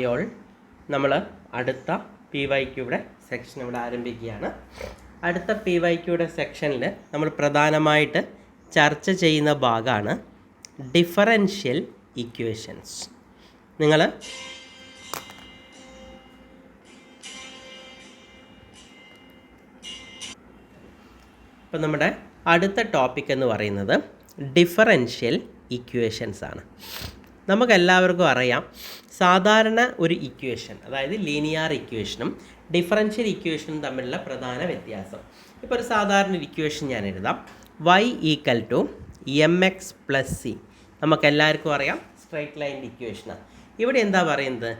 All നമ്മൾ അടുത്ത P Y ക്യൂയുടെ section ഇവിടെ ആരംഭിക്കുകയാണ്. അടുത്ത പി വൈ ക്യൂയുടെ സെക്ഷനിൽ നമ്മൾ പ്രധാനമായിട്ട് ചർച്ച ചെയ്യുന്ന ഭാഗമാണ് ഡിഫറൻഷ്യൽ ഇക്വേഷൻസ്. നിങ്ങൾ ഇപ്പം നമ്മുടെ അടുത്ത ടോപ്പിക് എന്ന് പറയുന്നത് ഡിഫറൻഷ്യൽ ഇക്വേഷൻസ് ആണ്. നമുക്കെല്ലാവർക്കും അറിയാം, സാധാരണ ഒരു ഇക്വേഷൻ, അതായത് ലീനിയർ ഇക്വേഷനും ഡിഫറൻഷ്യൽ ഇക്വേഷനും തമ്മിലുള്ള പ്രധാന വ്യത്യാസം. ഇപ്പോൾ ഒരു സാധാരണ ഒരു ഇക്വേഷൻ ഞാൻ എഴുതാം. y = mx + c. നമുക്കെല്ലാവർക്കും അറിയാം, സ്ട്രൈറ്റ് ലൈൻ ഇക്വേഷനാണ്. ഇവിടെ എന്താ പറയുന്നത്,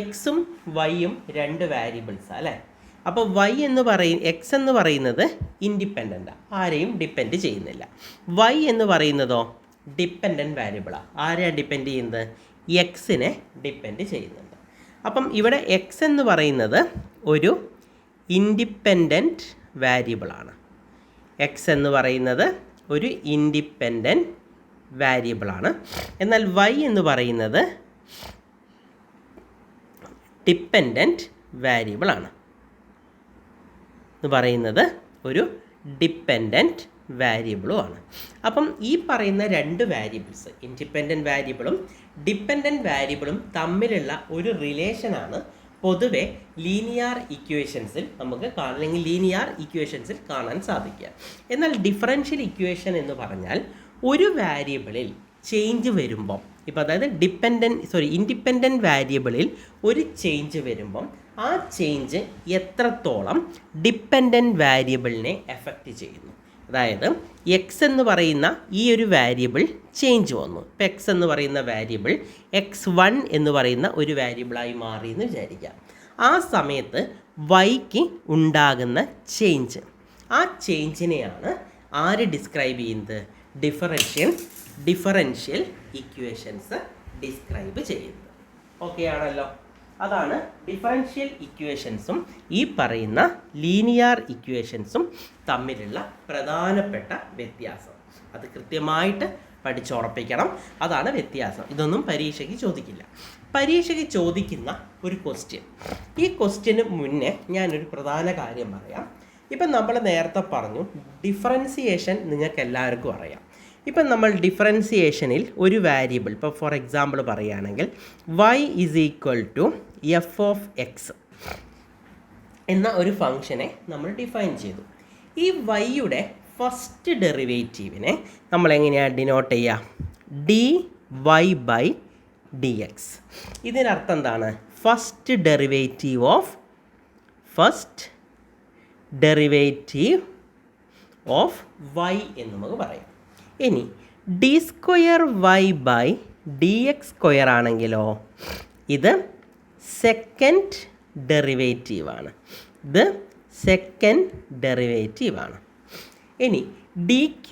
എക്സും വൈയും രണ്ട് വേരിയബിൾസാണ് അല്ലേ. അപ്പോൾ എക്സ് എന്ന് പറയുന്നത് ഇൻഡിപെൻഡൻ്റാണ്, ആരെയും ഡിപ്പെൻഡ് ചെയ്യുന്നില്ല. വൈ എന്ന് പറയുന്നതോ ഡിപ്പെൻഡൻറ്റ് വേരിയബിളാണ്. ആരെയാണ് ഡിപ്പെൻഡ് ചെയ്യുന്നത്? എക്സിനെ ഡിപ്പെൻഡ് ചെയ്യുന്നുണ്ട്. അപ്പം ഇവിടെ എക്സ് എന്ന് പറയുന്നത് ഒരു ഇൻഡിപെൻഡൻറ്റ് വേരിയബിളാണ്. എക്സ് എന്ന് പറയുന്നത് ഒരു ഇൻഡിപെൻഡൻറ്റ് വേരിയബിളാണ്. എന്നാൽ വൈ എന്ന് പറയുന്നത് ഡിപ്പെൻഡൻറ്റ് വേരിയബിളാണ്. ഒരു ഡിപ്പെൻഡൻറ്റ് വേരിയബിളുമാണ്. അപ്പം ഈ പറയുന്ന രണ്ട് വേരിയബിൾസ്, ഇൻഡിപെൻഡൻറ്റ് വേരിയബിളും ഡിപ്പെൻഡൻറ്റ് വേരിയബിളും തമ്മിലുള്ള ഒരു റിലേഷനാണ് പൊതുവെ ലീനിയർ ഇക്വേഷൻസിൽ നമുക്ക് അല്ലെങ്കിൽ ലീനിയർ ഇക്വേഷൻസിൽ കാണാൻ സാധിക്കുക. എന്നാൽ ഡിഫറൻഷ്യൽ ഇക്വേഷൻ എന്ന് പറഞ്ഞാൽ ഒരു വേരിയബിളിൽ ചേഞ്ച് വരുമ്പം, ഇപ്പോൾ അതായത് ഇൻഡിപെൻഡൻറ്റ് വേരിയബിളിൽ ഒരു ചേഞ്ച് വരുമ്പം ആ ചേഞ്ച് എത്രത്തോളം ഡിപ്പെൻഡൻറ്റ് വേരിയബിളിനെ എഫക്റ്റ് ചെയ്യുന്നു. അതായത് എക്സ് എന്ന് പറയുന്ന ഈ ഒരു വേരിയബിൾ ചേഞ്ച് വന്നു. ഇപ്പോൾ എക്സ് എന്ന് പറയുന്ന വേരിയബിൾ x1 എന്ന് പറയുന്ന ഒരു വേരിയബിളായി മാറി എന്ന് വിചാരിക്കാം. ആ സമയത്ത് വൈക്ക് ഉണ്ടാകുന്ന ചേഞ്ച്, ആ ചേഞ്ചിനെയാണ് ആര് ഡിസ്ക്രൈബ് ചെയ്യുന്നത്? ഡിഫറൻഷ്യൽ ഇക്വേഷൻസ് ഡിസ്ക്രൈബ് ചെയ്യുന്നത്. ഓക്കെ ആണല്ലോ. അതാണ് ഡിഫറൻഷ്യൽ ഇക്വേഷൻസും ഈ പറയുന്ന ലീനിയർ ഇക്വേഷൻസും തമ്മിലുള്ള പ്രധാനപ്പെട്ട വ്യത്യാസം. അത് കൃത്യമായിട്ട് പഠിച്ചുറപ്പിക്കണം. അതാണ് വ്യത്യാസം. ഇതൊന്നും പരീക്ഷയ്ക്ക് ചോദിക്കില്ല. പരീക്ഷയ്ക്ക് ചോദിക്കുന്ന ഒരു ക്വസ്റ്റ്യൻ, ഈ ക്വസ്റ്റ്യന് മുന്നേ ഞാനൊരു പ്രധാന കാര്യം പറയാം. ഇപ്പം നമ്മൾ നേരത്തെ പറഞ്ഞു ഡിഫറൻസിയേഷൻ നിങ്ങൾക്ക് എല്ലാവർക്കും അറിയാം. ഇപ്പം നമ്മൾ ഡിഫറൻസിയേഷനിൽ ഒരു വേരിയബിൾ, ഇപ്പോൾ ഫോർ എക്സാമ്പിൾ പറയുകയാണെങ്കിൽ y = f(x) എന്ന ഒരു ഫംഗ്ഷനെ നമ്മൾ ഡിഫൈൻ ചെയ്തു. ഈ വൈയുടെ ഫസ്റ്റ് ഡെറിവേറ്റീവിനെ നമ്മൾ എങ്ങനെയാണ് ഡിനോട്ട് ചെയ്യുക? dy/dx. ഇതിനർത്ഥം എന്താണ്? ഫസ്റ്റ് ഡെറിവേറ്റീവ് ഓഫ് y എന്ന് നമുക്ക് പറയാം. ഇനി d²y/dx² ആണെങ്കിലോ ഇത് സെക്കൻഡ് ഡെറിവേറ്റീവാണ്. ഇനി d³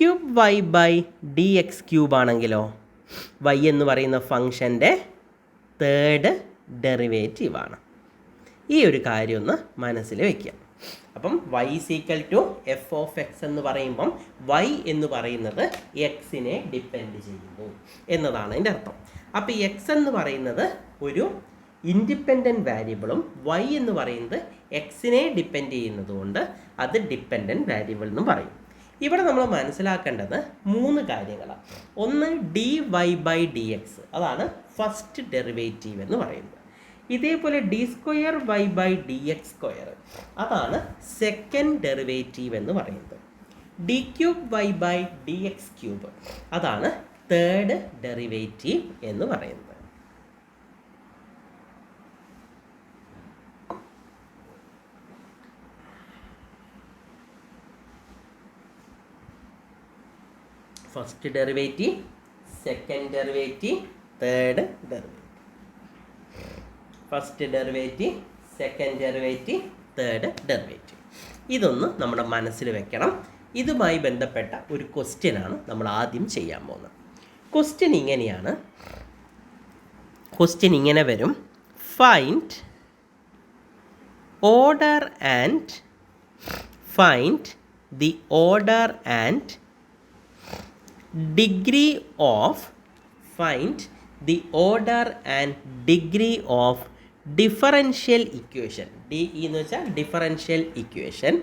ആണെങ്കിലോ y എന്ന് പറയുന്ന ഫംഗ്ഷൻ്റെ തേർഡ് ഡെറിവേറ്റീവാണ്. ഈ ഒരു കാര്യം ഒന്ന് മനസ്സിൽ വയ്ക്കുക. അപ്പം y = f(x) എന്ന് പറയുമ്പം y എന്ന് പറയുന്നത് എക്സിനെ ഡിപ്പെൻഡ് ചെയ്യുന്നു എന്നതാണ് അതിൻ്റെ അർത്ഥം. അപ്പോൾ എക്സ് എന്ന് പറയുന്നത് ഒരു ഇൻഡിപെൻഡൻറ്റ് വേരിയബിളും y എന്ന് പറയുന്നത് എക്സിനെ ഡിപ്പെൻഡ് ചെയ്യുന്നത് കൊണ്ട് അത് ഡിപ്പെൻഡൻറ്റ് വേരിയബിൾ എന്ന് പറയും. ഇവിടെ നമ്മൾ മനസ്സിലാക്കേണ്ടത് മൂന്ന് കാര്യങ്ങളാണ്. ഒന്ന് dy/dx, അതാണ് ഫസ്റ്റ് ഡെറിവേറ്റീവ് എന്ന് പറയുന്നത്. ഇതേപോലെ d²y/dx², അതാണ് സെക്കൻഡ് ഡെറിവേറ്റീവ് എന്ന് പറയുന്നത്. d³ അതാണ് തേർഡ് ഡെറിവേറ്റീവ് എന്ന് പറയുന്നത്. First derivative, second derivative, third derivative. First derivative, second derivative, third derivative. ഇതൊന്ന് നമ്മുടെ മനസ്സിൽ വെക്കണം. ഇതുമായി ബന്ധപ്പെട്ട ഒരു ക്വസ്റ്റ്യനാണ് നമ്മൾ ആദ്യം ചെയ്യാൻ പോകുന്നത്. ക്വസ്റ്റ്യൻ ഇങ്ങനെ വരും: find the order and degree of degree of differential equation, D E എന്ന് വെച്ചാൽ ഡിഫറൻഷ്യൽ ഇക്വേഷൻ.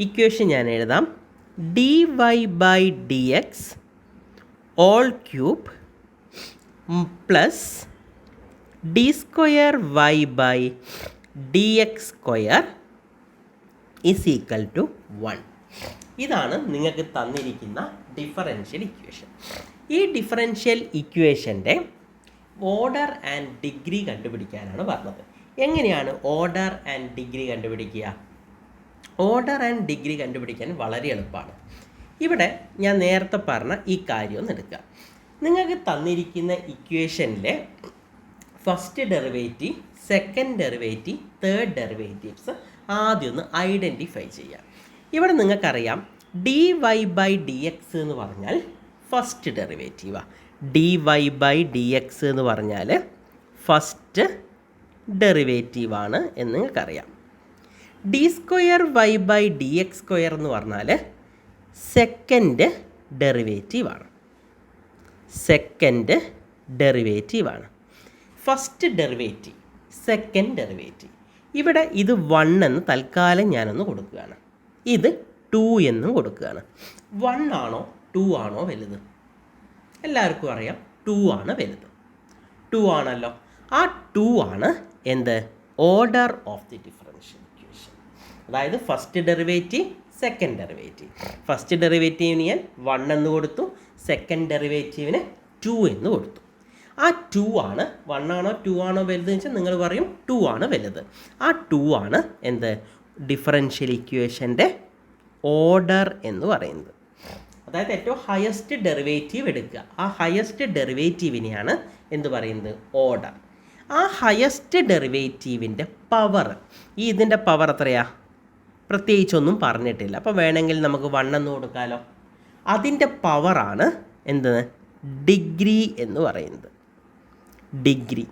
ഇക്വേഷൻ ഞാൻ എഴുതാം. dy by d x whole cube plus d square y by d x square is equal to 1. ഇതാണ് നിങ്ങൾക്ക് തന്നിരിക്കുന്ന differential equation. ഈ ഡിഫറൻഷ്യൽ ഇക്വേഷൻ്റെ ഓർഡർ ആൻഡ് ഡിഗ്രി കണ്ടുപിടിക്കാനാണ് പറഞ്ഞത്. എങ്ങനെയാണ് ഓർഡർ ആൻഡ് ഡിഗ്രി കണ്ടുപിടിക്കുക? ഓർഡർ ആൻഡ് ഡിഗ്രി കണ്ടുപിടിക്കാൻ വളരെ എളുപ്പമാണ്. ഇവിടെ ഞാൻ നേരത്തെ പറഞ്ഞ ഈ കാര്യം ഒന്ന് എടുക്കുക. നിങ്ങൾക്ക് തന്നിരിക്കുന്ന ഇക്വേഷനിലെ first derivative, second derivative, third derivatives ആദ്യം ഒന്ന് ഐഡൻറ്റിഫൈ ചെയ്യാം. ഇവിടെ നിങ്ങൾക്കറിയാം dy ബൈ ഡി എക്സ് എന്ന് പറഞ്ഞാൽ ഫസ്റ്റ് ഡെറിവേറ്റീവാണ്. dy ബൈ ഡി എക്സ് എന്ന് പറഞ്ഞാൽ ഫസ്റ്റ് ഡെറിവേറ്റീവാണ് എന്ന് നിങ്ങൾക്കറിയാം. D square y by d x square എന്ന് പറഞ്ഞാൽ സെക്കൻഡ് ഡെറിവേറ്റീവാണ്. സെക്കൻഡ് ഡെറിവേറ്റീവാണ്. First derivative, second derivative. ഇവിടെ ഇത് 1 എന്ന് തൽക്കാലം ഞാനൊന്ന് കൊടുക്കുകയാണ്. ഇത് 2 എന്നും കൊടുക്കുകയാണ്. 1 ആണോ 2 ആണോ വലുത്? എല്ലാവർക്കും അറിയാം 2 ആണ് വലുത്. 2 ആണല്ലോ. ആ 2 ആണ് എന്ത്? Order of the differential equation. അതായത് first derivative, second derivative. First ഡെറിവേറ്റീവിന് ഞാൻ 1 എന്ന് കൊടുത്തു, സെക്കൻഡ് ഡെറിവേറ്റീവിന് 2 എന്ന് കൊടുത്തു. ആ 2 ആണ് 1 ആണോ 2 ആണോ വലുത് എന്ന് വെച്ചാൽ നിങ്ങൾ പറയും 2 ആണ് വലുത്. ആ 2 ആണ് എന്ത്? ഡിഫറൻഷ്യൽ ഇക്വേഷൻ്റെ ഓർഡർ എന്ന് പറയുന്നത്. അതായത് ഏറ്റവും ഹയസ്റ്റ് ഡെറിവേറ്റീവ് എടുക്കുക. ആ ഹയസ്റ്റ് ഡെറിവേറ്റീവിനെയാണ് എന്ത് പറയുന്നത്? ഓർഡർ. ആ ഹയസ്റ്റ് ഡെറിവേറ്റീവിൻ്റെ പവർ, ഇതിൻ്റെ പവർ എത്രയാ? പ്രത്യേകിച്ചൊന്നും പറഞ്ഞിട്ടില്ല. അപ്പോൾ വേണമെങ്കിൽ നമുക്ക് 1 എന്ന് കൊടുക്കാമല്ലോ. അതിൻ്റെ പവറാണ് എന്ത്? ഡിഗ്രി എന്ന് പറയുന്നത്. ഡിഗ്രി.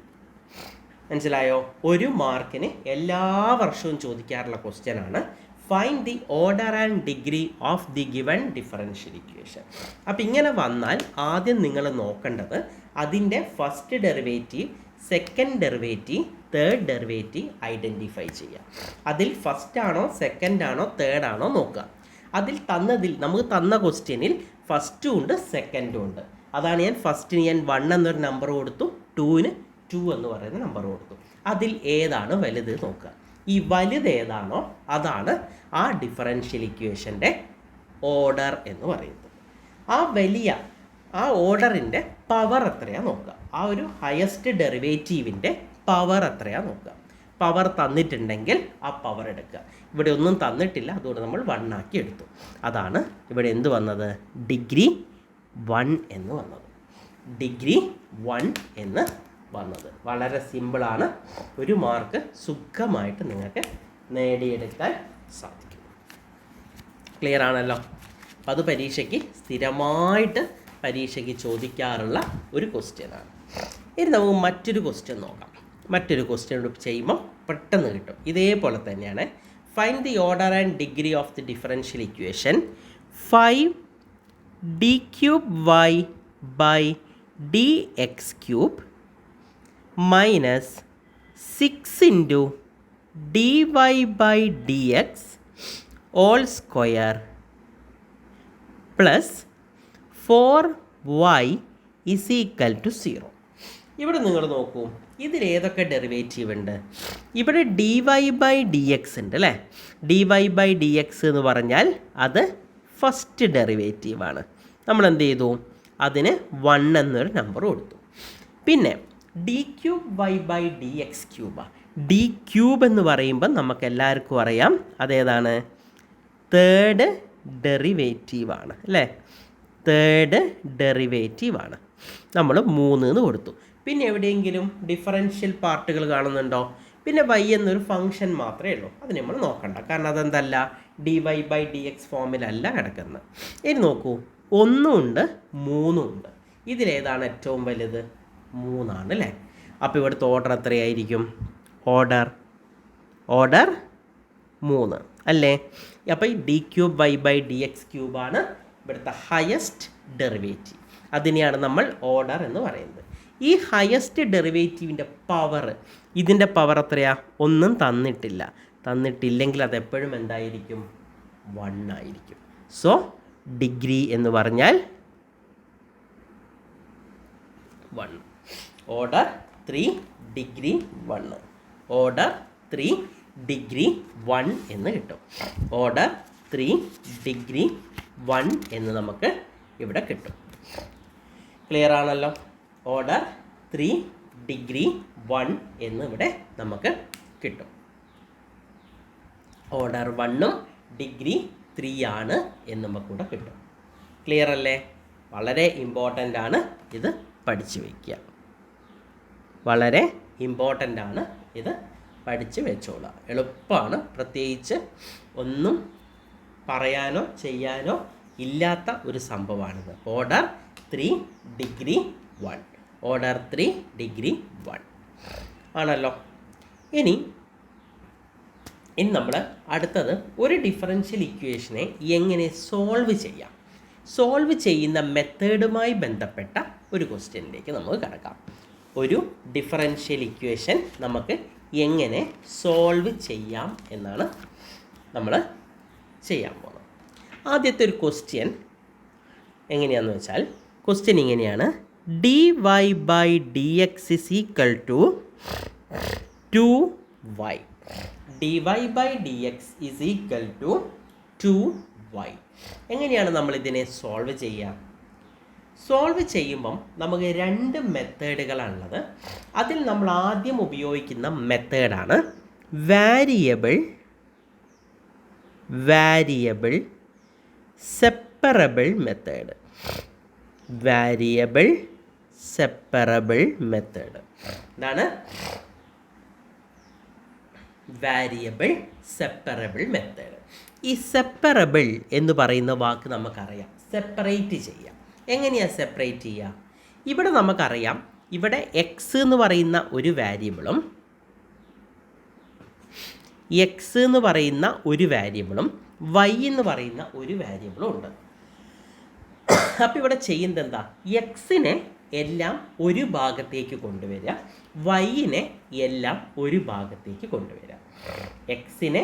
മനസ്സിലായോ? 1 മാർക്കിന് എല്ലാ വർഷവും ചോദിക്കാറുള്ള ക്വസ്റ്റ്യനാണ് find the order and degree of the given differential equation. അപ്പോൾ ഇങ്ങനെ വന്നാൽ ആദ്യം നിങ്ങൾ നോക്കേണ്ടത് അതിൻ്റെ first derivative, second derivative, third derivative identify ചെയ്യുക. അതിൽ ഫസ്റ്റ് ആണോ സെക്കൻഡ് ആണോ തേർഡ് ആണോ നോക്കുക. നമുക്ക് തന്ന ക്വസ്റ്റ്യനിൽ ഫസ്റ്റും ഉണ്ട് സെക്കൻഡും ഉണ്ട്. അതാണ് ഞാൻ ഫസ്റ്റിന് ഞാൻ 1 എന്നൊരു നമ്പർ കൊടുത്തു, 2ന് 2 എന്ന് പറയുന്ന നമ്പർ കൊടുത്തു. അതിൽ ഏതാണ് വലുത് നോക്കുക. ഈ വലുത് ഏതാണോ അതാണ് ആ ഡിഫറൻഷ്യൽ ഇക്വേഷൻ്റെ ഓർഡർ എന്ന് പറയുന്നത്. ആ ഓർഡറിൻ്റെ പവർ എത്രയാണ് നോക്കുക. ആ ഒരു ഹയസ്റ്റ് ഡെറിവേറ്റീവിൻ്റെ പവർ എത്രയാണ് നോക്കുക. പവർ തന്നിട്ടുണ്ടെങ്കിൽ ആ പവർ എടുക്കുക. ഇവിടെ ഒന്നും തന്നിട്ടില്ല, അതുകൊണ്ട് നമ്മൾ 1 ആക്കി എടുത്തു. അതാണ് ഇവിടെ എന്ത് വന്നത്? ഡിഗ്രി 1 എന്ന് വന്നത്. ഡിഗ്രി 1 എന്ന് വന്നത്. വളരെ സിമ്പിളാണ്. 1 മാർക്ക് സുഖമായിട്ട് നിങ്ങൾക്ക് നേടിയെടുക്കാൻ സാധിക്കും. ക്ലിയർ ആണല്ലോ? അപ്പം അത് പരീക്ഷയ്ക്ക് സ്ഥിരമായിട്ട് ചോദിക്കാറുള്ള ഒരു ക്വസ്റ്റ്യനാണ്. ഇനി നമുക്ക് മറ്റൊരു ക്വസ്റ്റ്യൻ നോക്കാം. മറ്റൊരു ക്വസ്റ്റ്യൻ ചെയ്യുമ്പോൾ പെട്ടെന്ന് കിട്ടും. ഇതേപോലെ തന്നെയാണ്. Find the order and degree of the differential equation 5 d cube y by d x cube minus 6 into dy by dx all square plus 4y is equal to 0. ഇവിടെ നിങ്ങൾ നോക്കൂ, ഇതിൽ ഏതൊക്കെ ഡെറിവേറ്റീവ് ഉണ്ട്? ഇവിടെ dy by dx ഉണ്ട് അല്ലേ? dy by dx എന്ന് പറഞ്ഞാൽ അത് ഫസ്റ്റ് ഡെറിവേറ്റീവാണ്. നമ്മൾ എന്ത് ചെയ്തു? അതിന് 1 എന്നൊരു നമ്പർ കൊടുത്തു. പിന്നെ d cube y by d x ക്യൂബാണ്. ഡി ക്യൂബ് എന്ന് പറയുമ്പോൾ നമുക്ക് എല്ലാവർക്കും അറിയാം അതേതാണ്? തേർഡ് ഡെറിവേറ്റീവാണ് അല്ലേ? തേർഡ് ഡെറിവേറ്റീവാണ്. നമ്മൾ 3 എന്ന് കൊടുത്തു. പിന്നെ എവിടെയെങ്കിലും ഡിഫറൻഷ്യൽ പാർട്ടുകൾ കാണുന്നുണ്ടോ? പിന്നെ y എന്നൊരു ഫംഗ്ഷൻ മാത്രമേ ഉള്ളൂ. അത് നമ്മൾ നോക്കണ്ട, കാരണം അതെന്തല്ല, dy ബൈ ഡി എക്സ് ഫോമിലല്ല കിടക്കുന്നത്. ഇനി നോക്കൂ, 1 ഉണ്ട് 3 ഉണ്ട്. ഇതിലേതാണ് ഏറ്റവും വലുത്? 3 ആണ് അല്ലേ? അപ്പോൾ ഇവിടുത്തെ ഓർഡർ എത്രയായിരിക്കും? ഓർഡർ 3 അല്ലേ? അപ്പോൾ ഈ d cube y by d x ക്യൂബാണ് ഇവിടുത്തെ ഹയസ്റ്റ് ഡെറിവേറ്റീവ്. അതിനെയാണ് നമ്മൾ ഓർഡർ എന്ന് പറയുന്നത്. ഈ ഹയസ്റ്റ് ഡെറിവേറ്റീവിൻ്റെ പവർ, ഇതിൻ്റെ പവർ എത്രയാ? ഒന്നും തന്നിട്ടില്ലെങ്കിൽ അതെപ്പോഴും എന്തായിരിക്കും? 1 ആയിരിക്കും. സോ ഡിഗ്രി എന്ന് പറഞ്ഞാൽ 1. Order 3 degree 1. ഓർഡർ 3 ഡിഗ്രി 1 എന്ന് കിട്ടും. ഓർഡർ 3 ഡിഗ്രി 1 എന്ന് നമുക്ക് ഇവിടെ കിട്ടും. ക്ലിയർ ആണല്ലോ? ഓർഡർ 3 ഡിഗ്രി 1 എന്ന് ഇവിടെ നമുക്ക് കിട്ടും. ഓർഡർ 1ഉം ഡിഗ്രി 3 ആണ് എന്ന് നമുക്കിവിടെ കിട്ടും. ക്ലിയർ അല്ലേ? വളരെ ഇമ്പോർട്ടൻ്റ് ആണ്, ഇത് പഠിച്ചു വയ്ക്കുക. വളരെ ഇമ്പോർട്ടൻ്റ് ആണ്, ഇത് പഠിച്ച് വെച്ചോളുക. എളുപ്പമാണ്, പ്രത്യേകിച്ച് ഒന്നും പറയാനോ ചെയ്യാനോ ഇല്ലാത്ത ഒരു സംഭവമാണിത്. Order 3 degree 1. ഓർഡർ 3 ഡിഗ്രി 1 ആണല്ലോ. ഇനി നമ്മൾ അടുത്തത് ഒരു ഡിഫറൻഷ്യൽ ഇക്വേഷനെ എങ്ങനെ സോൾവ് ചെയ്യാം, സോൾവ് ചെയ്യുന്ന മെത്തേഡുമായി ബന്ധപ്പെട്ട ഒരു ക്വസ്റ്റ്യനിലേക്ക് നമുക്ക് കിടക്കാം. ഒരു ഡിഫറൻഷ്യൽ ഇക്വേഷൻ നമുക്ക് എങ്ങനെ സോൾവ് ചെയ്യാം എന്നാണ് നമ്മൾ ചെയ്യാൻ പോകുന്നത്. ആദ്യത്തെ ഒരു ക്വസ്റ്റ്യൻ എങ്ങനെയാണെന്ന് വെച്ചാൽ, ക്വസ്റ്റ്യൻ ഇങ്ങനെയാണ്: dy/dx = 2y. dy/dx = 2y. എങ്ങനെയാണ് നമ്മളിതിനെ സോൾവ് ചെയ്യുക? സോൾവ് ചെയ്യുമ്പം നമുക്ക് 2 മെത്തേഡുകളാണുള്ളത്. അതിൽ നമ്മൾ ആദ്യം ഉപയോഗിക്കുന്ന മെത്തേഡാണ് variable separable method. Variable separable method. എന്താണ് വേരിയബിൾ സെപ്പറബിൾ മെത്തേഡ്? ഈ സെപ്പറബിൾ എന്ന് പറയുന്ന വാക്ക് നമുക്കറിയാം, സെപ്പറേറ്റ് ചെയ്യാം. എങ്ങനെയാണ് സെപ്പറേറ്റ് ചെയ്യുക? ഇവിടെ നമുക്കറിയാം, ഇവിടെ എക്സ് എന്ന് പറയുന്ന ഒരു വേരിയബിളും വൈ എന്ന് പറയുന്ന ഒരു വേരിയബിളും ഉണ്ട്. അപ്പോൾ ഇവിടെ ചെയ്യുന്നത് എന്താ? എക്സിനെ എല്ലാം ഒരു ഭാഗത്തേക്ക് കൊണ്ടുവരിക, വൈനെ എല്ലാം ഒരു ഭാഗത്തേക്ക് കൊണ്ടുവരിക. എക്സിനെ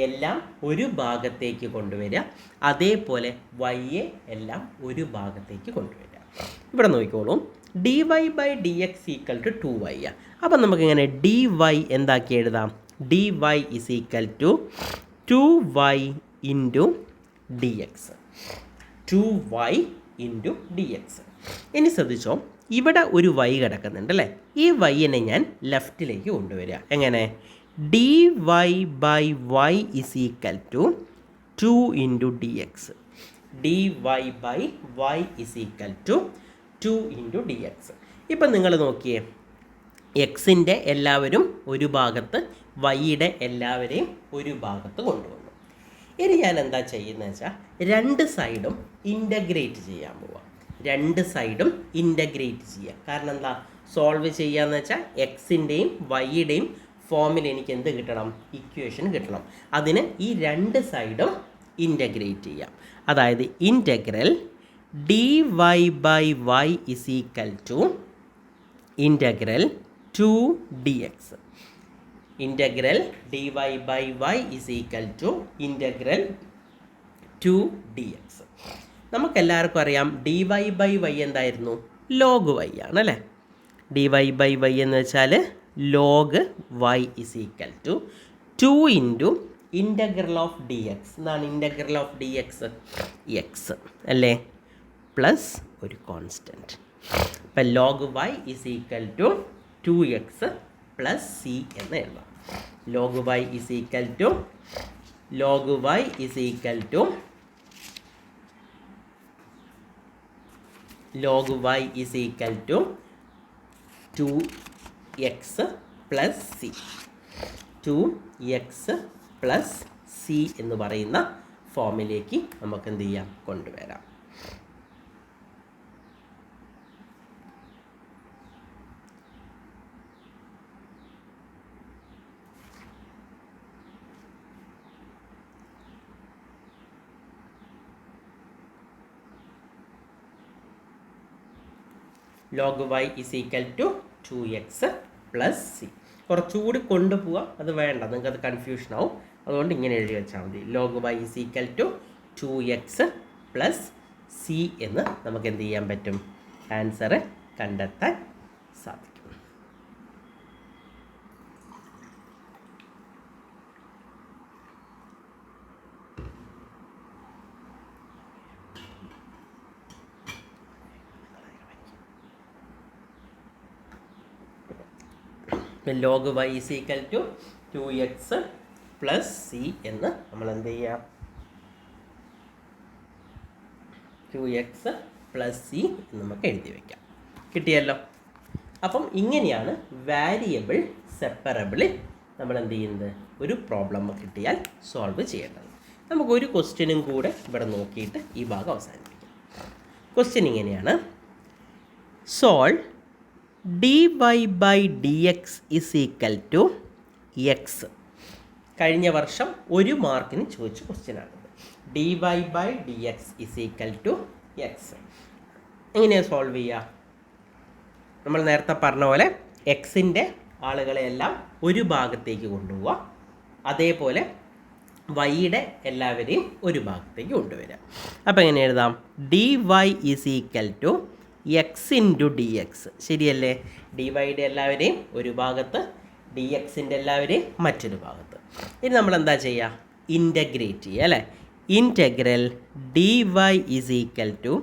എല്ലാം ഒരു ഭാഗത്തേക്ക് കൊണ്ടുവരിക, അതേപോലെ വൈയെ എല്ലാം ഒരു ഭാഗത്തേക്ക് കൊണ്ടുവരിക. ഇവിടെ നോക്കിക്കോളൂ, dy/dx = 2y. അപ്പം നമുക്കിങ്ങനെ dy എന്താക്കി എഴുതാം? dy = 2y × dx. 2y × dx. ഇനി ശ്രദ്ധിച്ചോ, ഇവിടെ ഒരു y കിടക്കുന്നുണ്ട് അല്ലേ? ഈ yനെ ഞാൻ ലെഫ്റ്റിലേക്ക് കൊണ്ടുവരിക. എങ്ങനെ? dy/y = 2 × dx. dy/y = 2 × dx. ഇപ്പം നിങ്ങൾ നോക്കിയേ, എക്സിൻ്റെ എല്ലാവരും ഒരു ഭാഗത്ത്, വൈയുടെ എല്ലാവരെയും ഒരു ഭാഗത്ത് കൊണ്ടുവന്നു. ഇനി ഞാൻ എന്താ ചെയ്യുന്നത് വെച്ചാൽ, 2 സൈഡും ഇൻ്റഗ്രേറ്റ് ചെയ്യാൻ പോവാം. 2 സൈഡും ഇൻ്റഗ്രേറ്റ് ചെയ്യുക. കാരണം എന്താ? സോൾവ് ചെയ്യാന്ന് വെച്ചാൽ എക്സിൻ്റെയും വൈയുടെയും ഫോമിൽ എനിക്ക് എന്ത് കിട്ടണം? ഇക്വേഷൻ കിട്ടണം. അതിന് ഈ 2 സൈഡും ഇൻ്റഗ്രേറ്റ് ചെയ്യാം. അതായത് integral dy/y = integral 2dx. Integral dy/y = integral 2dx. നമുക്കെല്ലാവർക്കും അറിയാം dy/y എന്തായിരുന്നു? log y ആണല്ലേ? dy/y എന്ന് വെച്ചാൽ log y = 2 × integral of dx. എന്താണ് ഇൻ്റഗ്രൽ ഓഫ് dx? x അല്ലേ, പ്ലസ് ഒരു കോൺസ്റ്റൻറ്റ്. അപ്പം log y = 2x + c എന്ന് എഴുതാം. log y = 2x + c. 2x + c എന്ന് പറയുന്ന ഫോമിലേക്ക് നമുക്ക് എന്ത് ചെയ്യാം? കൊണ്ടുവരാം. Log y is equal to 2x plus c. കുറച്ചുകൂടി കൊണ്ടുപോവാം, അത് വേണ്ട, നിങ്ങൾക്ക് അത് കൺഫ്യൂഷൻ ആവും. അതുകൊണ്ട് ഇങ്ങനെ എഴുതി വെച്ചാൽ മതി. Log y is equal to 2x plus c എന്ന് നമുക്ക് എന്ത് ചെയ്യാൻ പറ്റും? ആൻസർ കണ്ടെത്താൻ സാധിക്കും. Log y is equal to 2x plus c എന്ന് നമ്മൾ എന്ത് ചെയ്യാം? 2x പ്ലസ് സി എന്ന് നമുക്ക് എഴുതി വയ്ക്കാം. കിട്ടിയല്ലോ. അപ്പം ഇങ്ങനെയാണ് വാരിയബിൾ സെപ്പറബിളിൽ നമ്മൾ എന്ത് ചെയ്യുന്നത്? ഒരു പ്രോബ്ലം കിട്ടിയാൽ സോൾവ് ചെയ്യേണ്ടത്. നമുക്കൊരു ക്വസ്റ്റ്യനും കൂടെ ഇവിടെ നോക്കിയിട്ട് ഈ ഭാഗം അവസാനിപ്പിക്കാം. ക്വസ്റ്റ്യൻ ഇങ്ങനെയാണ്: solve dy by dx is equal to x. കഴിഞ്ഞ വർഷം 1 മാർക്കിന് ചോദിച്ച ക്വസ്റ്റ്യനാണിത്. dy by dx is equal to x. എങ്ങനെയാണ് സോൾവ് ചെയ്യുക? നമ്മൾ നേരത്തെ പറഞ്ഞ പോലെ എക്സിൻ്റെ ആളുകളെയെല്ലാം ഒരു ഭാഗത്തേക്ക് കൊണ്ടുപോവുക, അതേപോലെ വൈയുടെ എല്ലാവരെയും ഒരു ഭാഗത്തേക്ക് കൊണ്ടുവരിക. അപ്പോൾ എങ്ങനെ എഴുതാം? dy is equal to X into d x. ശരിയല്ലേ? ഡി വൈയുടെ എല്ലാവരെയും ഒരു ഭാഗത്ത്, ഡി എക്സിൻ്റെ എല്ലാവരെയും മറ്റൊരു ഭാഗത്ത്. ഇനി നമ്മൾ എന്താ ചെയ്യുക? ഇൻ്റഗ്രേറ്റ് ചെയ്യുക അല്ലേ? Integral d y is equal to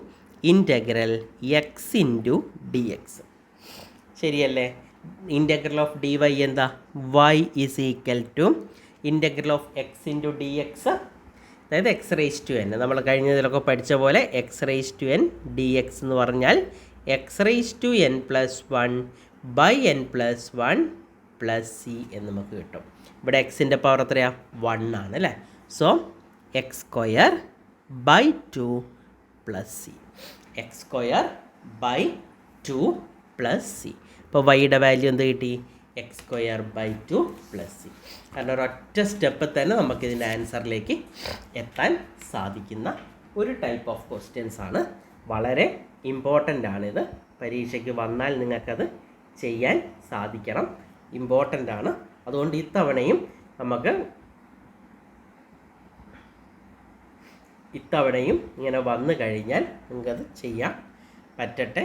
integral x into d x. ശരിയല്ലേ? ഇൻ്റഗ്രൽ ഓഫ് ഡി വൈ എന്താ? Y is equal to integral of x into d x, അതായത് എക്സ് റേസ് ടു എൻ. നമ്മൾ കഴിഞ്ഞതിലൊക്കെ പഠിച്ച പോലെ x raise to n d x എന്ന് പറഞ്ഞാൽ x raise to n plus 1 by n plus 1 plus c എന്ന് നമുക്ക് കിട്ടും. ഇവിടെ എക്സിൻ്റെ പവർ എത്രയാണ്? 1 ആണ് അല്ലേ? So x square by 2 plus c. X square by 2 plus c. അപ്പോൾ വൈയുടെ വാല്യൂ എന്ത് കിട്ടി? X square by 2 plus c. കാരണം ഒരൊറ്റ സ്റ്റെപ്പിൽ തന്നെ നമുക്കിതിൻ്റെ ആൻസറിലേക്ക് എത്താൻ സാധിക്കുന്ന ഒരു ടൈപ്പ് ഓഫ് ക്വസ്റ്റ്യൻസ് ആണ്. വളരെ ഇമ്പോർട്ടൻ്റ് ആണിത്. പരീക്ഷയ്ക്ക് വന്നാൽ നിങ്ങൾക്കത് ചെയ്യാൻ സാധിക്കണം. ഇമ്പോർട്ടൻ്റ് ആണ്. അതുകൊണ്ട് ഇത്തവണയും ഇങ്ങനെ വന്നു കഴിഞ്ഞാൽ നിങ്ങൾക്കത് ചെയ്യാൻ പറ്റട്ടെ.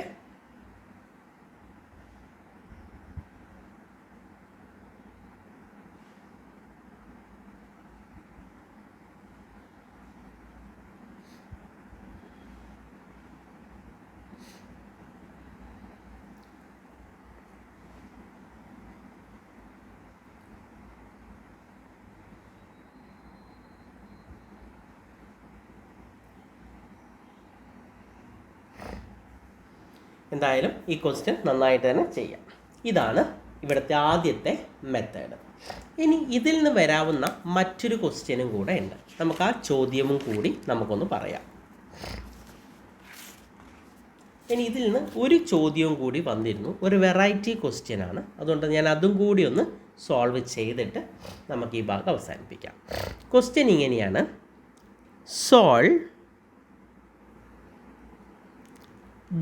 എന്തായാലും ഈ ക്വസ്റ്റ്യൻ നന്നായിട്ട് തന്നെ ചെയ്യാം. ഇതാണ് ഇവിടുത്തെ ആദ്യത്തെ മെത്തേഡ്. ഇനി ഇതിൽ നിന്ന് വരാവുന്ന മറ്റൊരു ക്വസ്റ്റ്യനും കൂടെ ഉണ്ട്. നമുക്ക് ആ ചോദ്യവും കൂടി നമുക്കൊന്ന് പറയാം. ഇനി ഇതിൽ നിന്ന് ഒരു ചോദ്യവും കൂടി വന്നിരുന്നു. ഒരു വെറൈറ്റി ക്വസ്റ്റ്യനാണ്. അതുകൊണ്ട് ഞാൻ അതും കൂടി ഒന്ന് സോൾവ് ചെയ്തിട്ട് നമുക്ക് ഈ ഭാഗം അവസാനിപ്പിക്കാം. ക്വസ്റ്റ്യൻ ഇങ്ങനെയാണ്: solve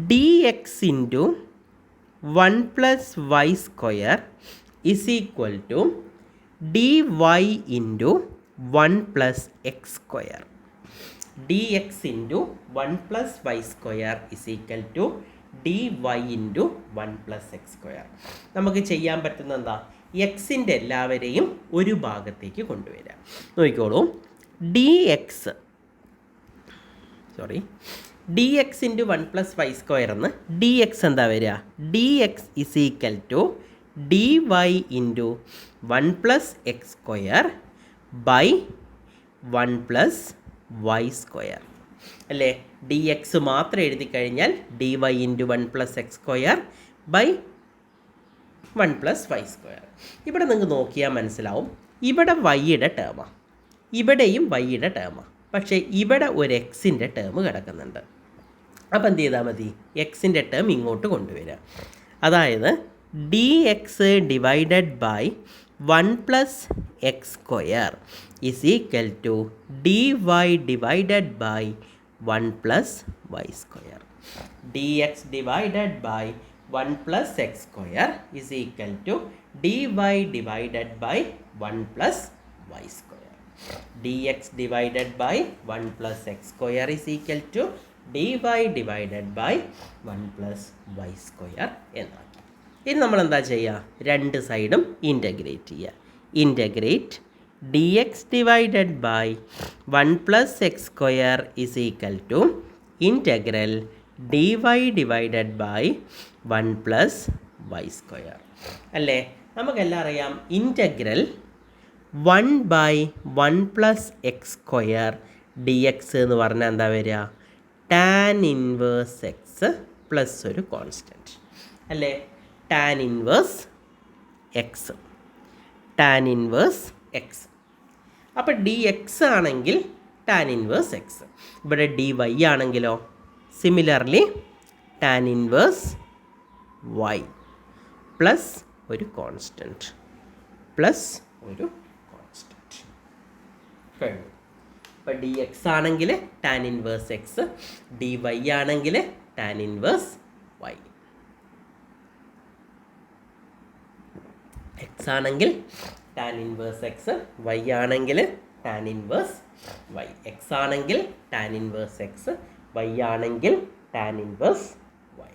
dx into 1 plus y square is equal to dy into 1 plus x square. dx into 1 plus y square is equal to dy into 1 plus x square. നമുക്ക് ചെയ്യാൻ പറ്റുന്ന എന്താ? എക്സിൻ്റെ എല്ലാവരെയും ഒരു ഭാഗത്തേക്ക് കൊണ്ടുവരാം. നോക്കിക്കോളൂ. dx into 1 plus y square എന്ന് ഡി എക്സ് എന്താ വരിക? D x is equal to dy into 1 plus x square by 1 plus y square അല്ലേ? ഡി എക്സ് മാത്രം എഴുതി കഴിഞ്ഞാൽ dy into 1 plus x square by 1 plus y square. ഇവിടെ നിങ്ങൾക്ക് നോക്കിയാൽ മനസ്സിലാവും, ഇവിടെ വൈയുടെ ടേമാണ്, ഇവിടെയും വൈയുടെ ടേമാണ്. പക്ഷേ ഇവിടെ ഒരു എക്സിൻ്റെ ടേം കിടക്കുന്നുണ്ട്. അപ്പോൾ എന്ത് ചെയ്താൽ മതി? എക്സിൻ്റെ ടേം ഇങ്ങോട്ട് കൊണ്ടുവരിക. അതായത് d x divided by 1 plus x square is equal to dy divided by 1 plus y square. dx divided by 1 plus x square is equal to dy divided by 1 plus y square. dx divided by 1 plus x square is equal to dy divided by 1 plus y square എന്നാക്കി. ഇനി നമ്മൾ എന്താ ചെയ്യുക? രണ്ട് സൈഡും integrate ചെയ്യുക. Integrate dx divided by 1 plus x square is equal to integral dy divided by 1 plus y square. അല്ലേ? നമുക്കെല്ലാം അറിയാം integral 1 by 1 plus x square dx എന്ന് പറഞ്ഞാൽ എന്താ വരിക? tan inverse x പ്ലസ് ഒരു കോൺസ്റ്റൻറ്റ്. അല്ലേ? tan inverse x. tan inverse x. അപ്പോൾ ഡി എക്സ് ആണെങ്കിൽ ടാൻ ഇൻവേഴ്സ് എക്സ്. ഇവിടെ ഡി വൈ ആണെങ്കിലോ similarly tan inverse y plus ഒരു കോൺസ്റ്റൻറ്റ് കഴിഞ്ഞു. ഇപ്പോൾ ഡി എക്സ് ആണെങ്കിൽ tan inverse x, d y ആണെങ്കിൽ ടാൻ ഇൻവേഴ്സ് വൈ. എക്സ് ആണെങ്കിൽ ടാൻ ഇൻവേഴ്സ് എക്സ്, വൈ ആണെങ്കിൽ ടാൻ ഇൻവേഴ്സ് വൈ. എക്സ് ആണെങ്കിൽ ടാൻ ഇൻവേഴ്സ് എക്സ്, വൈ ആണെങ്കിൽ ടാൻ ഇൻവേഴ്സ് വൈ.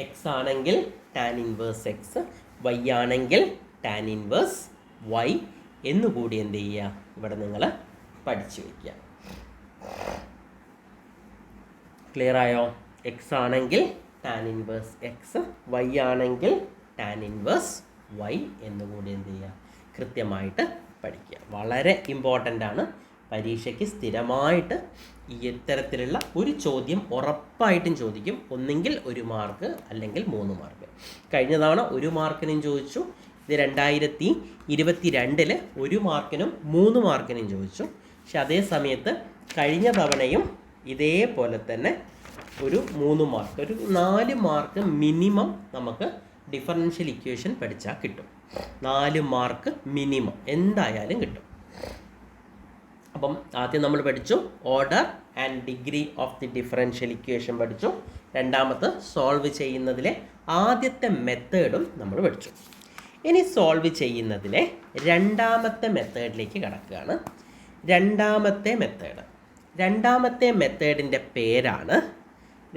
എക്സ് ആണെങ്കിൽ ടാൻ ഇൻവേഴ്സ് എക്സ്, വൈ ആണെങ്കിൽ tan inverse Y എന്നുകൂടി എന്ത് ചെയ്യുക? ഇവിടെ നിങ്ങൾ പഠിച്ചു വയ്ക്കുക. ക്ലിയർ ആയോ? എക്സ് ആണെങ്കിൽ ടാൻ ഇൻവേഴ്സ് എക്സ്, വൈ ആണെങ്കിൽ ടാൻ ഇൻവേഴ്സ് വൈ എന്നുകൂടി എന്ത് ചെയ്യുക? കൃത്യമായിട്ട് പഠിക്കുക. വളരെ ഇമ്പോർട്ടൻ്റ് ആണ്. പരീക്ഷയ്ക്ക് സ്ഥിരമായിട്ട് ഈ ഇത്തരത്തിലുള്ള ഒരു ചോദ്യം ഉറപ്പായിട്ടും ചോദിക്കും. ഒന്നെങ്കിൽ 1 മാർക്ക് അല്ലെങ്കിൽ 3 മാർക്ക്. കഴിഞ്ഞ തവണ 1 മാർക്കിനും ചോദിച്ചു. ഇത് 2022 1 മാർക്കിനും 3 മാർക്കിനും ചോദിച്ചു. പക്ഷെ അതേ സമയത്ത് കഴിഞ്ഞ തവണയും ഇതേപോലെ തന്നെ ഒരു 3 മാർക്ക്, ഒരു 4 മാർക്ക് മിനിമം നമുക്ക് ഡിഫറൻഷ്യൽ ഇക്വേഷൻ പഠിച്ചാൽ കിട്ടും. 4 മാർക്ക് മിനിമം എന്തായാലും കിട്ടും. അപ്പം ആദ്യം നമ്മൾ പഠിച്ചു order and degree of the differential equation പഠിച്ചു. രണ്ടാമത്തെ സോൾവ് ചെയ്യുന്നതിലെ ആദ്യത്തെ മെത്തേഡും നമ്മൾ പഠിച്ചു. ഇനി സോൾവ് ചെയ്യുന്നതിലെ രണ്ടാമത്തെ മെത്തേഡിലേക്ക് കടക്കുകയാണ്. രണ്ടാമത്തെ മെത്തേഡിൻ്റെ പേരാണ്,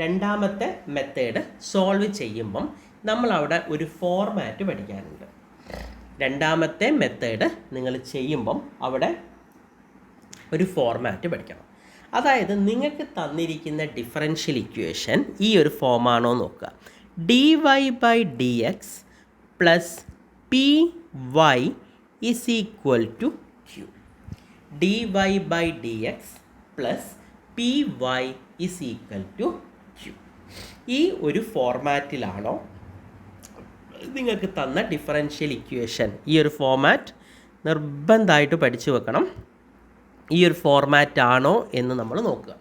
രണ്ടാമത്തെ മെത്തേഡ് സോൾവ് ചെയ്യുമ്പം നമ്മളവിടെ ഒരു ഫോർമാറ്റ് പഠിക്കാനുണ്ട്. രണ്ടാമത്തെ മെത്തേഡ് നിങ്ങൾ ചെയ്യുമ്പം അവിടെ ഒരു ഫോർമാറ്റ് പഠിക്കണം. അതായത് നിങ്ങൾക്ക് തന്നിരിക്കുന്ന ഡിഫറൻഷ്യൽ ഇക്വേഷൻ ഈ ഒരു ഫോമാണോ നോക്കുക. dy by dx plus P y is equal to q. dy by dx plus P y is equal to q. ഈ ഒരു ഫോർമാറ്റിലാണോ നിങ്ങൾക്ക് തന്ന ഡിഫറൻഷ്യൽ ഇക്വേഷൻ? ഈ ഒരു ഫോർമാറ്റ് നിർബന്ധമായിട്ട് പഠിച്ചു വെക്കണം. ഈ ഒരു ഫോർമാറ്റ് ആണോ എന്ന് നമ്മൾ നോക്കുക.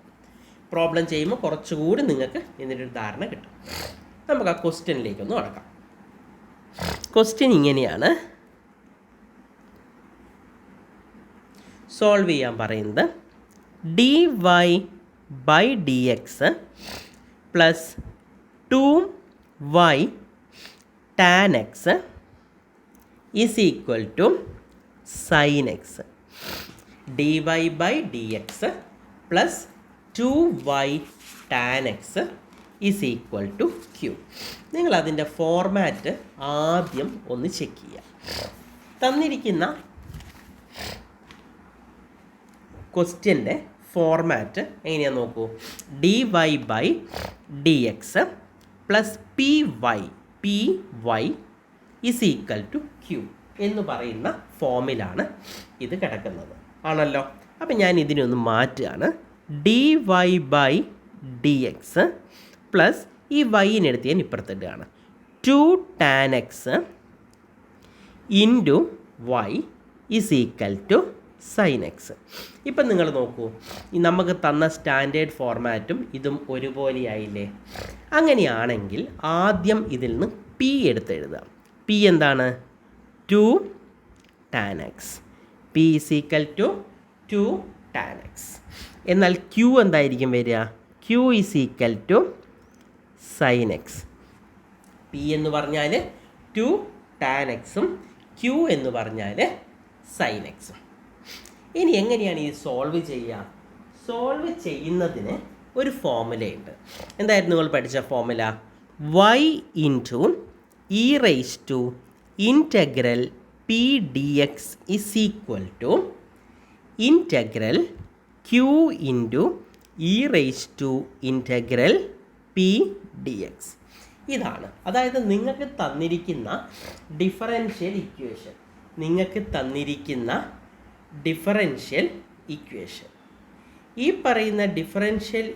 പ്രോബ്ലം ചെയ്യുമ്പോൾ കുറച്ചുകൂടി നിങ്ങൾക്ക് ഇതിനൊരു ധാരണ കിട്ടും. നമുക്ക് ആ ക്വസ്റ്റ്യനിലേക്കൊന്ന് കടക്കാം. ക്വസ്റ്റ്യൻ ഇങ്ങനെയാണ് സോൾവ് ചെയ്യാൻ പറയുന്നത്. dy by dx plus 2y tan x is equal to sin x. dy by dx plus 2y tan x is equal to Q. നിങ്ങളതിൻ്റെ ഫോർമാറ്റ് ആദ്യം ഒന്ന് ചെക്ക് ചെയ്യുക. തന്നിരിക്കുന്ന ക്വസ്റ്റ്യൻ്റെ ഫോർമാറ്റ് എങ്ങനെയാണെന്ന് നോക്കൂ. dy by dx plus P y is equal to q എന്ന് പറയുന്ന ഫോമിലാണ് ഇത് കിടക്കുന്നത്, ആണല്ലോ. അപ്പം ഞാൻ ഇതിനൊന്ന് മാറ്റുകയാണ്. dy by dx പ്ലസ് ഈ വൈനെടുത്ത് ഞാൻ ഇപ്പുറത്തിടുകയാണ്. 2 tan x into y is equal to sin x. ഇപ്പം നിങ്ങൾ നോക്കൂ, നമുക്ക് തന്ന സ്റ്റാൻഡേർഡ് ഫോർമാറ്റും ഇതും ഒരുപോലെയായില്ലേ? അങ്ങനെയാണെങ്കിൽ ആദ്യം ഇതിൽ നിന്ന് പി എടുത്ത് എഴുതാം. പി എന്താണ്? 2 tan x. P is equal to 2 tan x. എന്നാൽ ക്യൂ എന്തായിരിക്കും വരിക? Q is equal to sine x. P എന്ന് പറഞ്ഞാൽ 2 ടാൻ എക്സും ക്യൂ എന്ന് പറഞ്ഞാൽ സൈൻ എക്സും. ഇനി എങ്ങനെയാണ് ഈ സോൾവ് ചെയ്യുക? സോൾവ് ചെയ്യുന്നതിന് ഒരു ഫോർമുലയുണ്ട്. എന്തായിരുന്നു നിങ്ങൾ പഠിച്ച ഫോർമുല? y into e raise to integral P d x is equal to integral Q into e raise to integral P d x. ഇതാണ്, അതായത് നിങ്ങൾക്ക് തന്നിരിക്കുന്ന ഡിഫറൻഷ്യൽ ഇക്വേഷൻ, ഈ പറയുന്ന ഡിഫറൻഷ്യൽ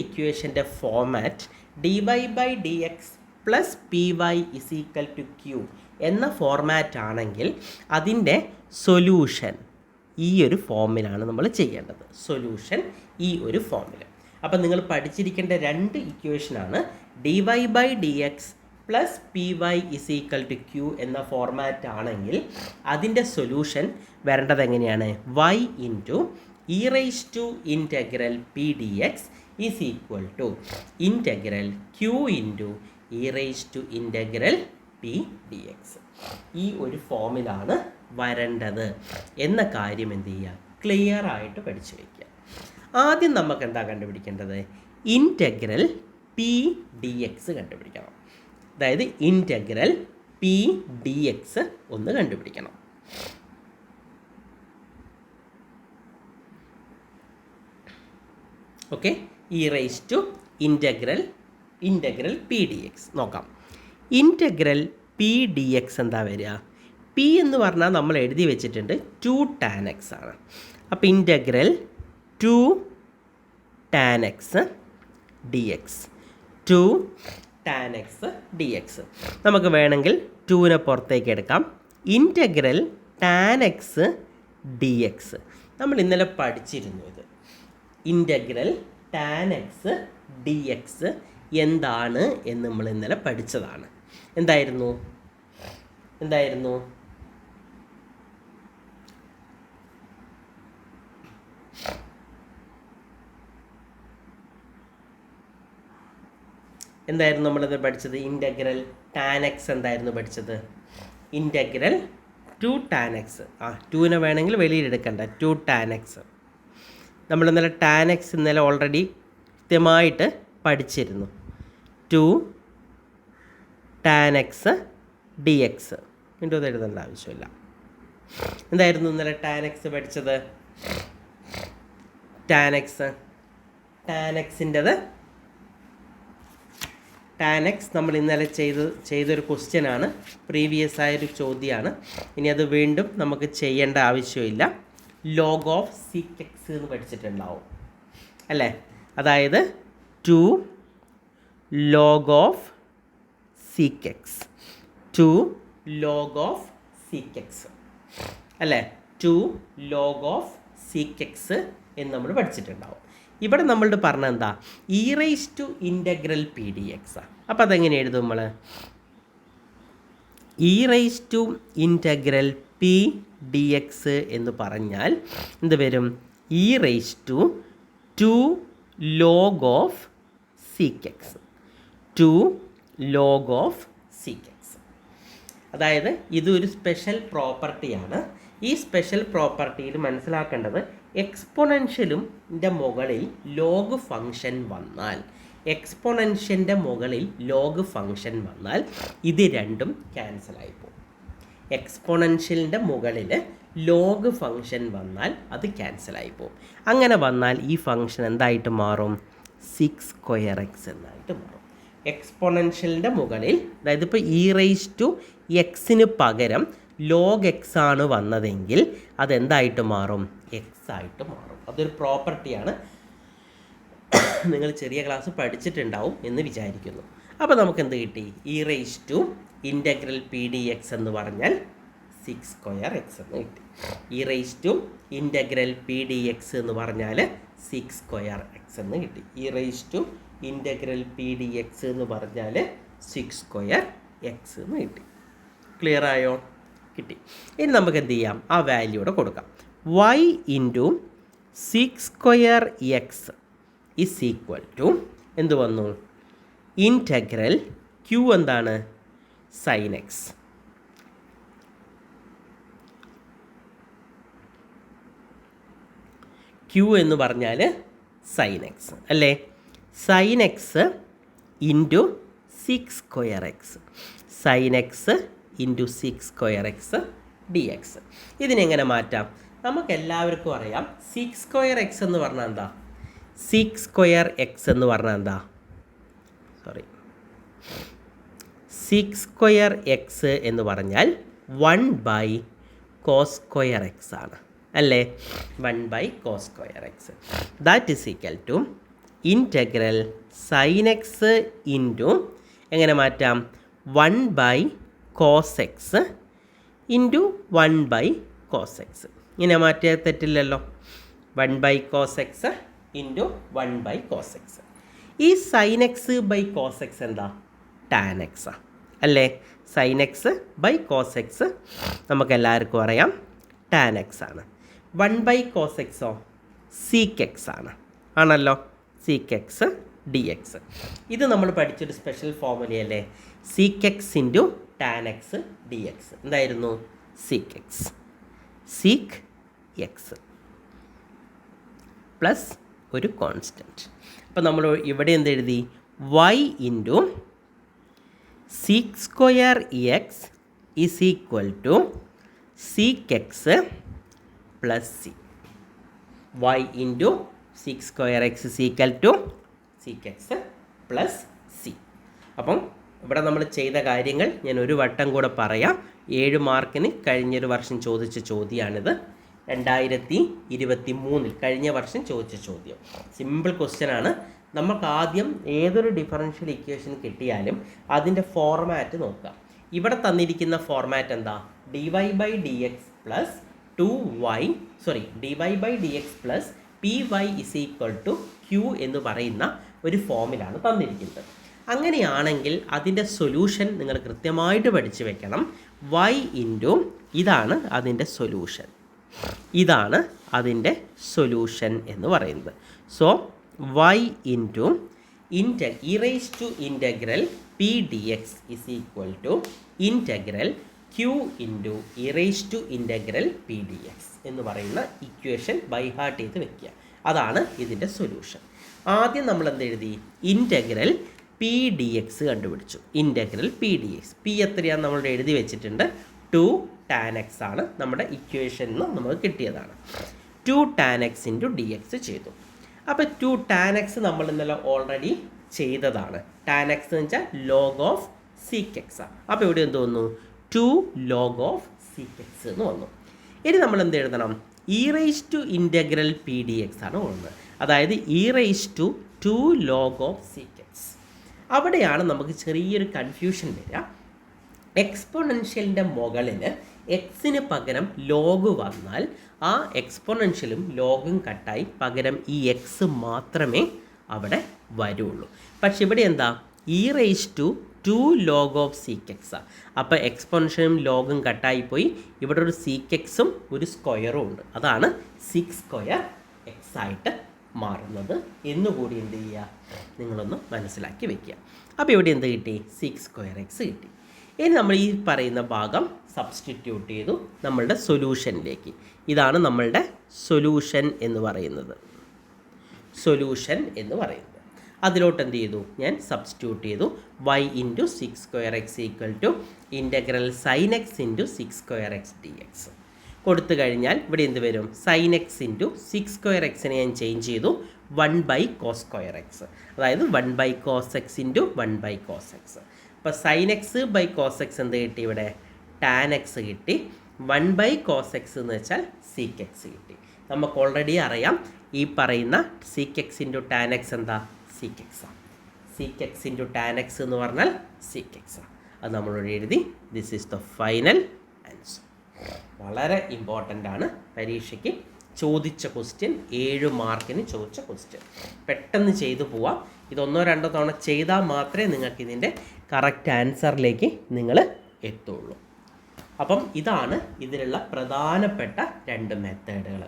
ഇക്വേഷൻ്റെ format dy by d x plus P y is equal to Q എന്ന format ആണെങ്കിൽ അതിൻ്റെ സൊല്യൂഷൻ ഈ ഒരു ഫോമിലാണ് നമ്മൾ ചെയ്യേണ്ടത്. അപ്പം നിങ്ങൾ പഠിച്ചിരിക്കേണ്ട 2 ഇക്വേഷനാണ് dy by d x plus P y is equal to Q എന്ന ഫോർമാറ്റ് ആണെങ്കിൽ അതിൻ്റെ സൊല്യൂഷൻ വരേണ്ടത് എങ്ങനെയാണ്? y into e raise to integral P d x is equal to integral Q into e raise to integral P d x. ഈ ഒരു ഫോമിലാണ് വരേണ്ടത് എന്ന കാര്യം എന്ത് ചെയ്യുക? ക്ലിയർ ആയിട്ട് പഠിച്ചു വയ്ക്കുക. ആദ്യം നമുക്ക് എന്താ കണ്ടുപിടിക്കേണ്ടത്? ഇൻറ്റഗ്രൽ പി ഡി എക്സ് കണ്ടുപിടിക്കണം. അതായത് ഇൻറ്റഗ്രൽ പി ഡി എക്സ് ഒന്ന് കണ്ടുപിടിക്കണം. Okay, e raise to integral P d x നോക്കാം. ഇൻറ്റഗ്രൽ പി ഡി എക്സ് എന്താ വരിക? പി എന്ന് പറഞ്ഞാൽ നമ്മൾ എഴുതി വെച്ചിട്ടുണ്ട് 2 ടാൻ എക്സ് ആണ്. അപ്പോൾ integral 2 tan x d X, 2 tan x d X. നമുക്ക് വേണമെങ്കിൽ 2നെ പുറത്തേക്ക് എടുക്കാം. Integral tan x d X നമ്മൾ ഇന്നലെ പഠിച്ചിരുന്നു. ഇത് integral tan x d X എന്താണ് എന്ന് നമ്മൾ ഇന്നലെ പഠിച്ചതാണ്. എന്തായിരുന്നു? എന്തായിരുന്നു നമ്മളിത് പഠിച്ചത്? ഇൻറ്റഗ്രൽ ടാൻ എക്സ് എന്തായിരുന്നു പഠിച്ചത്? Integral 2 tan X. 2നെ വേണമെങ്കിൽ വെളിയിലെടുക്കണ്ട, 2 ടാൻ എക്സ്. നമ്മൾ ഇന്നലെ ടാൻ എക്സ് ഇന്നലെ ഓൾറെഡി കൃത്യമായിട്ട് പഠിച്ചിരുന്നു. 2 ടാൻ എക്സ് ഡി എക്സ്. വീണ്ടും അത് എഴുതേണ്ട ആവശ്യമില്ല. എന്തായിരുന്നു ഇന്നലെ ടാൻ എക്സ് പഠിച്ചത്? ടാൻ എക്സ് നമ്മൾ ഇന്നലെ ചെയ്തൊരു ക്വസ്റ്റ്യനാണ്, പ്രീവിയസ് ആയൊരു ചോദ്യമാണ്. ഇനി അത് വീണ്ടും നമുക്ക് ചെയ്യേണ്ട ആവശ്യമില്ല. ലോഗ് ഓഫ് സീക്ക് എക്സ് എന്ന് പഠിച്ചിട്ടുണ്ടാവും അല്ലേ? അതായത് 2 log of sec x, 2 log of sec X അല്ലേ? 2 ലോഗ് ഓഫ് സീക്ക് എക്സ് എന്ന് നമ്മൾ പഠിച്ചിട്ടുണ്ടാവും. ഇവിടെ നമ്മളുടെ പറഞ്ഞ എന്താ? E raise to integral P d x. അപ്പോൾ അതെങ്ങനെ എഴുതും നമ്മൾ? E raise to integral P d x എന്ന് പറഞ്ഞാൽ എന്ത് വരും? E raise to 2 log of sec x, 2 log of sec x. അതായത് ഇതൊരു സ്പെഷ്യൽ പ്രോപ്പർട്ടിയാണ്. ഈ സ്പെഷ്യൽ പ്രോപ്പർട്ടിയിൽ മനസ്സിലാക്കേണ്ടത് എക്സ്പൊണൻഷ്യലിൻ്റെ മുകളിൽ ലോഗ് ഫംഗ്ഷൻ വന്നാൽ, ഇത് രണ്ടും ക്യാൻസലായി പോകും. എക്സ്പൊണൻഷ്യലിൻ്റെ മുകളിൽ ലോഗ് ഫംഗ്ഷൻ വന്നാൽ അത് ക്യാൻസലായി പോകും. അങ്ങനെ വന്നാൽ ഈ ഫംഗ്ഷൻ എന്തായിട്ട് മാറും? 6² x എന്നായിട്ട് മാറും. എക്സ്പൊണൻഷ്യലിൻ്റെ മുകളിൽ, അതായത് ഇപ്പോൾ ഇ റൈസ് ടു എക്സിന് പകരം ലോഗ് എക്സ് ആണ് വന്നതെങ്കിൽ അതെന്തായിട്ട് മാറും? എക്സ് ആയിട്ട് മാറും. അതൊരു പ്രോപ്പർട്ടിയാണ്, നിങ്ങൾ ചെറിയ ക്ലാസ് പഠിച്ചിട്ടുണ്ടാവും എന്ന് വിചാരിക്കുന്നു. അപ്പോൾ നമുക്ക് എന്ത് കിട്ടി? E raise to integral P d x എന്ന് പറഞ്ഞാൽ 6² x എന്ന് കിട്ടി. E raise to integral P d x എന്ന് പറഞ്ഞാൽ 6² x എന്ന് കിട്ടി. E raise to integral P d x എന്ന് പറഞ്ഞാൽ 6² x എന്ന് കിട്ടി. ക്ലിയർ ആയോ? കിട്ടി. ഇനി നമുക്ക് എന്ത് ചെയ്യാം? ആ വാല്യൂടെ കൊടുക്കാം. y into sec square x is equal to എന്ത് വന്നു? ഇൻറ്റഗ്രൽ ക്യൂ എന്താണ്? Sine x. ക്യൂ എന്ന് പറഞ്ഞാൽ സൈൻ എക്സ് അല്ലേ? Sine x into sec square x. Sine x into sec square x d x. ഇതിനെങ്ങനെ മാറ്റാം? നമുക്കെല്ലാവർക്കും അറിയാം സീക്ക് സ്ക്വയർ എക്സ് എന്ന് പറഞ്ഞാൽ എന്താ? സീക്ക് സ്ക്വയർ എക്സ് എന്ന് പറഞ്ഞാൽ എന്താ? സീക്ക് സ്ക്വയർ എക്സ് എന്ന് പറഞ്ഞാൽ 1 കോസ് സ്ക്വയർ എക്സ് ആണ് അല്ലേ? 1 cos square x. That is equal to integral sine x into എങ്ങനെ മാറ്റാം? 1 cos x into 1 cos x. ഇങ്ങനെ മാറ്റിയാൽ തെറ്റില്ലല്ലോ. 1 cos x into 1 cos x. ഈ sine x by cos x എന്താ? ടാൻ എക്സാ അല്ലേ? Sine x by cos x നമുക്കെല്ലാവർക്കും അറിയാം ടാൻ എക്സ് ആണ്. 1 കോസ് എക്സോ സീക്ക് എക്സ് ആണ് ആണല്ലോ. Sec x d x. ഇത് നമ്മൾ പഠിച്ചൊരു സ്പെഷ്യൽ ഫോർമുലയല്ലേ? Sec x into tan x d x. എന്തായിരുന്നു? Sec x. Sec x plus ഒരു കോൺസ്റ്റൻറ്റ്. അപ്പോൾ നമ്മൾ ഇവിടെ എന്തെഴുതി? Y into sec square x is equal to sec x plus C. Y into sec square x is equal to sec x plus C. അപ്പം ഇവിടെ നമ്മൾ ചെയ്ത കാര്യങ്ങൾ ഞാൻ ഒരു വട്ടം കൂടെ പറയാം. 7 മാർക്കിന് കഴിഞ്ഞൊരു വർഷം ചോദിച്ച ചോദ്യമാണിത്. 2023 കഴിഞ്ഞ വർഷം ചോദിച്ച ചോദ്യം. സിമ്പിൾ ക്വസ്റ്റ്യൻ ആണ്. നമുക്ക് ആദ്യം ഏതൊരു ഡിഫറൻഷ്യൽ ഇക്വേഷൻ കിട്ടിയാലും അതിൻ്റെ ഫോർമാറ്റ് നോക്കാം. ഇവിടെ തന്നിരിക്കുന്ന ഫോർമാറ്റ് എന്താ? dy by d x plus dy by d x plus P y is equal to q എന്ന് പറയുന്ന ഒരു ഫോമിലാണ് തന്നിരിക്കുന്നത്. അങ്ങനെയാണെങ്കിൽ അതിൻ്റെ സൊല്യൂഷൻ നിങ്ങൾ കൃത്യമായിട്ട് പഠിച്ചു വെക്കണം. y ഇൻറ്റു ഇതാണ് അതിൻ്റെ സൊല്യൂഷൻ. ഇതാണ് അതിൻ്റെ സൊല്യൂഷൻ എന്ന് പറയുന്നത്. So y into e raise to integral P d x is equal to integral Q into e raise to integral P d x എന്ന് പറയുന്ന ഇക്വേഷൻ ബൈ ഹാർട്ട് ചെയ്ത് വെക്കുക. അതാണ് ഇതിൻ്റെ സൊല്യൂഷൻ. ആദ്യം നമ്മൾ എന്തെഴുതി? ഇൻറ്റഗ്രൽ പി ഡി എക്സ് കണ്ടുപിടിച്ചു. Integral P d X. P എത്രയാണെന്ന് നമ്മൾ എഴുതി വെച്ചിട്ടുണ്ട്. 2 tan x ആണ് നമ്മുടെ ഇക്വേഷനിൽ നിന്ന് നമുക്ക് കിട്ടിയതാണ്. 2 tan x into d X ചെയ്തു. അപ്പോൾ 2 tan x നമ്മൾ ഇന്നലെ ഓൾറെഡി ചെയ്തതാണ്. tan x എന്ന് വെച്ചാൽ ലോഗ് ഓഫ് സീക്ക് എക്സ് ആണ്. അപ്പോൾ ഇവിടെ എന്ത് വന്നു? 2 ലോഗ് ഓഫ് സീക്ക് എക്സ് എന്ന് വന്നു. ഇനി നമ്മൾ എന്ത് എഴുതണം? E raise to integral P d x ആണ് ഉള്ളത്. അതായത് e raise to 2 log of sec x. അവിടെയാണ് നമുക്ക് ചെറിയൊരു കൺഫ്യൂഷൻ വരിക. എക്സ്പോണൻഷ്യലിൻ്റെ മുകളിൽ എക്സിന് പകരം ലോഗ് വന്നാൽ ആ എക്സ്പോണൻഷ്യലും ലോഗും കട്ടായി പകരം ഈ എക്സ് മാത്രമേ അവിടെ വരുള്ളൂ. പക്ഷെ ഇവിടെ എന്താ? E raise to 2 log of sec എക്സാണ്. അപ്പോൾ എക്സ്പോണൻഷ്യലും ലോഗും കട്ടായിപ്പോയി. ഇവിടെ ഒരു സീക്ക് എക്സും ഒരു സ്ക്വയറും ഉണ്ട്. അതാണ് സീക്ക് സ്ക്വയർ എക്സ് ആയിട്ട് മാറുന്നത് എന്നുകൂടി എന്ത് ചെയ്യുക? നിങ്ങളൊന്ന് മനസ്സിലാക്കി വെക്കുക. അപ്പോൾ ഇവിടെ എന്ത് കിട്ടി? സീക്ക് സ്ക്വയർ എക്സ് കിട്ടി. ഇനി നമ്മൾ ഈ പറയുന്ന ഭാഗം സബ്സ്റ്റിറ്റ്യൂട്ട് ചെയ്തു നമ്മളുടെ സൊല്യൂഷനിലേക്ക്. ഇതാണ് നമ്മളുടെ സൊല്യൂഷൻ എന്ന് പറയുന്നത്. അതിലോട്ട് എന്ത് ചെയ്തു? ഞാൻ സബ്സ്റ്റിറ്റ്യൂട്ട് ചെയ്തു. y into sec square x equal to integral sine x into sec square x d x കൊടുത്തു കഴിഞ്ഞാൽ ഇവിടെ എന്ത് വരും? Sine x into sec square എക്സിനെ ഞാൻ ചേഞ്ച് ചെയ്തു 1 കോസ് സ്ക്വയർ എക്സ്. അതായത് 1 cos x into 1 cos x. അപ്പോൾ sine x by cos x എന്ത് കിട്ടി? ഇവിടെ ടാൻ എക്സ് കിട്ടി. 1 കോസ് എക്സ് എന്ന് വെച്ചാൽ സീക്ക് എക്സ് കിട്ടി. നമുക്ക് ഓൾറെഡി അറിയാം ഈ പറയുന്ന sec x into tan x എന്താ? സീക്ക് എക്സാണ്. Sec x into tan x എന്ന് പറഞ്ഞാൽ സീക്ക് എക്സാണ്. അത് നമ്മളോട് എഴുതി. This is the final answer. വളരെ ഇമ്പോർട്ടൻ്റ് ആണ്. പരീക്ഷയ്ക്ക് ചോദിച്ച ക്വസ്റ്റ്യൻ, 7 മാർക്കിന് ചോദിച്ച ക്വസ്റ്റ്യൻ. പെട്ടെന്ന് ചെയ്തു പോവാം. ഇതൊന്നോ രണ്ടോ തവണ ചെയ്താൽ മാത്രമേ നിങ്ങൾക്ക് ഇതിൻ്റെ കറക്റ്റ് ആൻസറിലേക്ക് നിങ്ങൾ എത്തുള്ളൂ. അപ്പം ഇതാണ് ഇതിലുള്ള പ്രധാനപ്പെട്ട 2 മെത്തേഡുകൾ.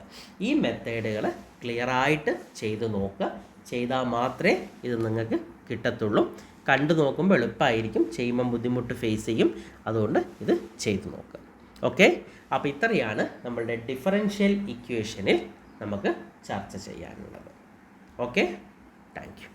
ഈ മെത്തേഡുകൾ ക്ലിയറായിട്ട് ചെയ്ത് നോക്കുക. ചെയ്താൽ മാത്രമേ ഇത് നിങ്ങൾക്ക് കിട്ടത്തുള്ളൂ. കണ്ടു നോക്കുമ്പോൾ എളുപ്പമായിരിക്കും, ചെയ്യുമ്പം ബുദ്ധിമുട്ട് ഫേസ് ചെയ്യും. അതുകൊണ്ട് ഇത് ചെയ്തു നോക്കുക. ഓക്കെ, അപ്പോൾ ഇത്രയാണ് നമ്മളുടെ ഡിഫറൻഷ്യൽ ഇക്വേഷനിൽ നമുക്ക് ചർച്ച ചെയ്യാനുള്ളത്. Okay, thank you.